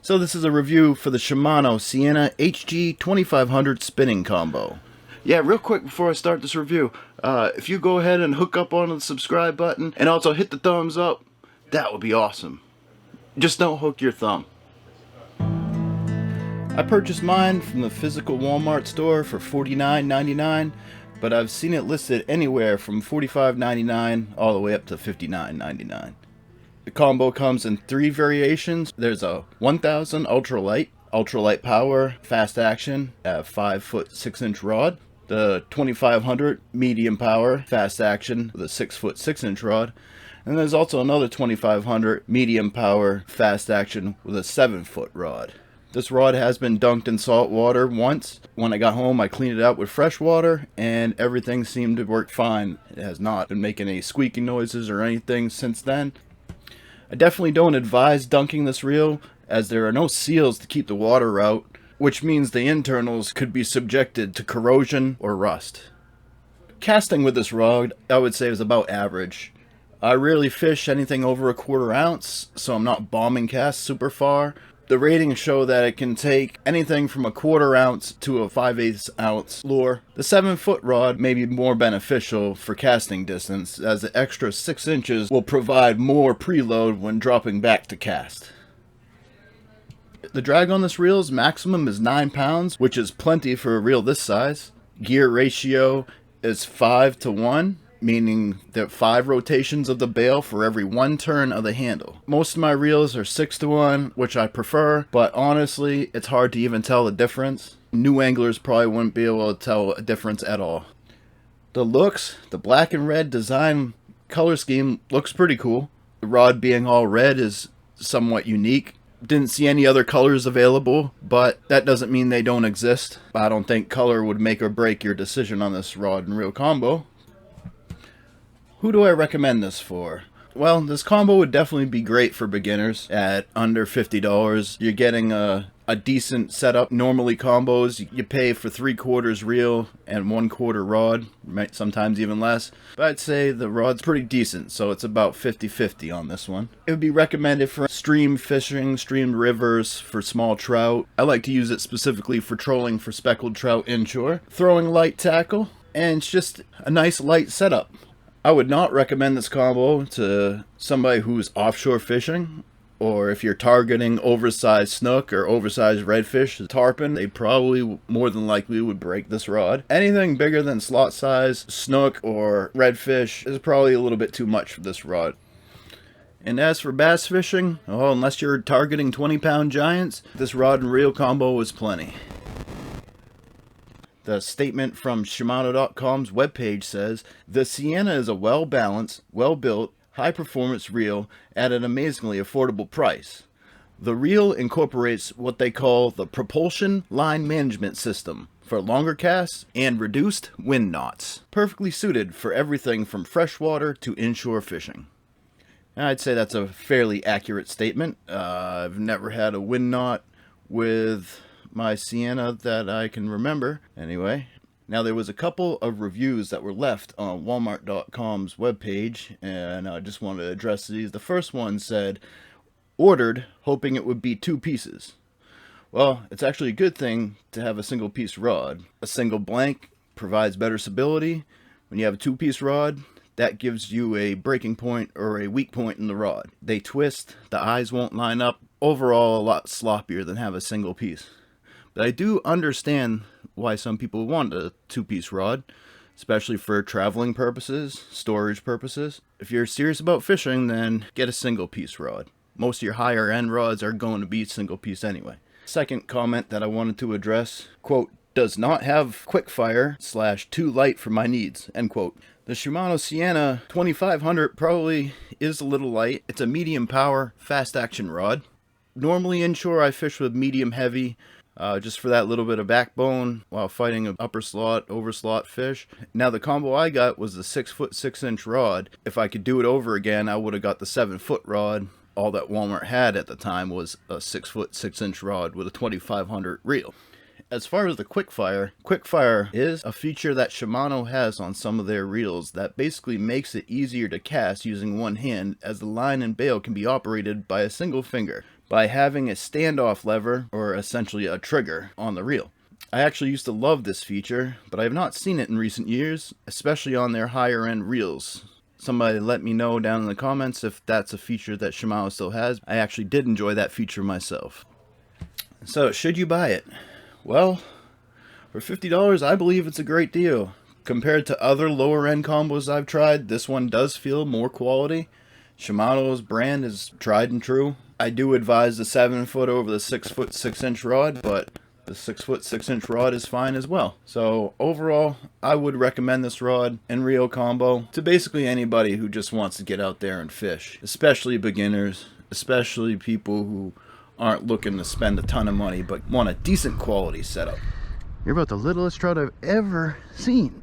So this is a review for the Shimano Sienna HG 2500 spinning combo. Yeah, real quick before I start this review, if you go ahead and hook up on the subscribe button and also hit the thumbs up, that would be awesome. Just don't hook your thumb. I purchased mine from the physical Walmart store for $49.99, but I've seen it listed anywhere from $45.99 all the way up to $59.99. The combo comes in 3 variations. There's a 1000 ultralight power, fast action, 5-foot 6-inch rod. The 2500 medium power, fast action with a 6-foot 6-inch rod. And there's also another 2500 medium power, fast action with a 7-foot rod. This rod has been dunked in salt water once. When I got home, I cleaned it out with fresh water and everything seemed to work fine. It has not been making any squeaking noises or anything since then. I definitely don't advise dunking this reel, as there are no seals to keep the water out, which means the internals could be subjected to corrosion or rust. Casting with this rod, I would say, is about average. I rarely fish anything over a 1/4 ounce, so I'm not bombing casts super far. The ratings show that it can take anything from a 1/4 ounce to a 5/8 ounce lure. The 7-foot rod may be more beneficial for casting distance, as the extra 6 inches will provide more preload when dropping back to cast. The drag on this reel's maximum is 9 pounds, which is plenty for a reel this size. Gear ratio is 5:1. Meaning that 5 rotations of the bail for every 1 turn of the handle. Most of my reels are 6:1, which I prefer, but honestly, it's hard to even tell the difference. New anglers probably wouldn't be able to tell a difference at all. The looks, the black and red design color scheme looks pretty cool. The rod being all red is somewhat unique. Didn't see any other colors available, but that doesn't mean they don't exist. I don't think color would make or break your decision on this rod and reel combo. Who do I recommend this for? Well, this combo would definitely be great for beginners at under $50. You're getting a decent setup. Normally combos, you pay for 3/4 reel and 1/4 rod, sometimes even less. But I'd say the rod's pretty decent, so it's about 50-50 on this one. It would be recommended for stream fishing, stream rivers, for small trout. I like to use it specifically for trolling for speckled trout inshore. Throwing light tackle, and it's just a nice light setup. I would not recommend this combo to somebody who's offshore fishing, or if you're targeting oversized snook or oversized redfish, tarpon, they probably more than likely would break this rod. Anything bigger than slot size, snook or redfish is probably a little bit too much for this rod. And as for bass fishing, oh, unless you're targeting 20-pound giants, this rod and reel combo is plenty. The statement from Shimano.com's webpage says, "The Sienna is a well-balanced, well-built, high-performance reel at an amazingly affordable price. The reel incorporates what they call the propulsion line management system for longer casts and reduced wind knots, perfectly suited for everything from freshwater to inshore fishing." I'd say that's a fairly accurate statement. I've never had a wind knot with my Sienna that I can remember. Anyway, now there was a couple of reviews that were left on Walmart.com's webpage, and I just wanted to address these. The first one said, "Ordered, hoping it would be 2 pieces." Well, it's actually a good thing to have a single piece rod. A single blank provides better stability. When you have a 2-piece rod, that gives you a breaking point or a weak point in the rod. They twist, the eyes won't line up. Overall, a lot sloppier than have a single piece. But I do understand why some people want a 2-piece rod, especially for traveling purposes, storage purposes. If you're serious about fishing, then get a single-piece rod. Most of your higher end rods are going to be single piece anyway. Second comment that I wanted to address, quote, "does not have quick fire / too light for my needs," end quote. The Shimano Sienna 2500 probably is a little light. It's a medium power, fast action rod. Normally inshore I fish with medium heavy, just for that little bit of backbone while fighting an upper slot, over slot fish. Now the combo I got was the 6-foot 6-inch rod. If I could do it over again, I would have got the 7-foot rod. All that Walmart had at the time was a 6-foot 6-inch rod with a 2500 reel. As far as the quickfire is a feature that Shimano has on some of their reels that basically makes it easier to cast using one hand, as the line and bail can be operated by a single finger. by having a standoff lever, or essentially a trigger, on the reel. I actually used to love this feature, but I have not seen it in recent years, especially on their higher end reels. Somebody let me know down in the comments if that's a feature that Shimano still has. I actually did enjoy that feature myself. So, should you buy it? Well, for $50, I believe it's a great deal. Compared to other lower end combos I've tried, this one does feel more quality. Shimano's brand is tried and true. I do advise the 7-foot over the 6-foot 6-inch rod, but the 6-foot 6-inch rod is fine as well. So overall, I would recommend this rod and reel combo to basically anybody who just wants to get out there and fish, especially beginners, especially people who aren't looking to spend a ton of money but want a decent quality setup. You're about the littlest trout I've ever seen.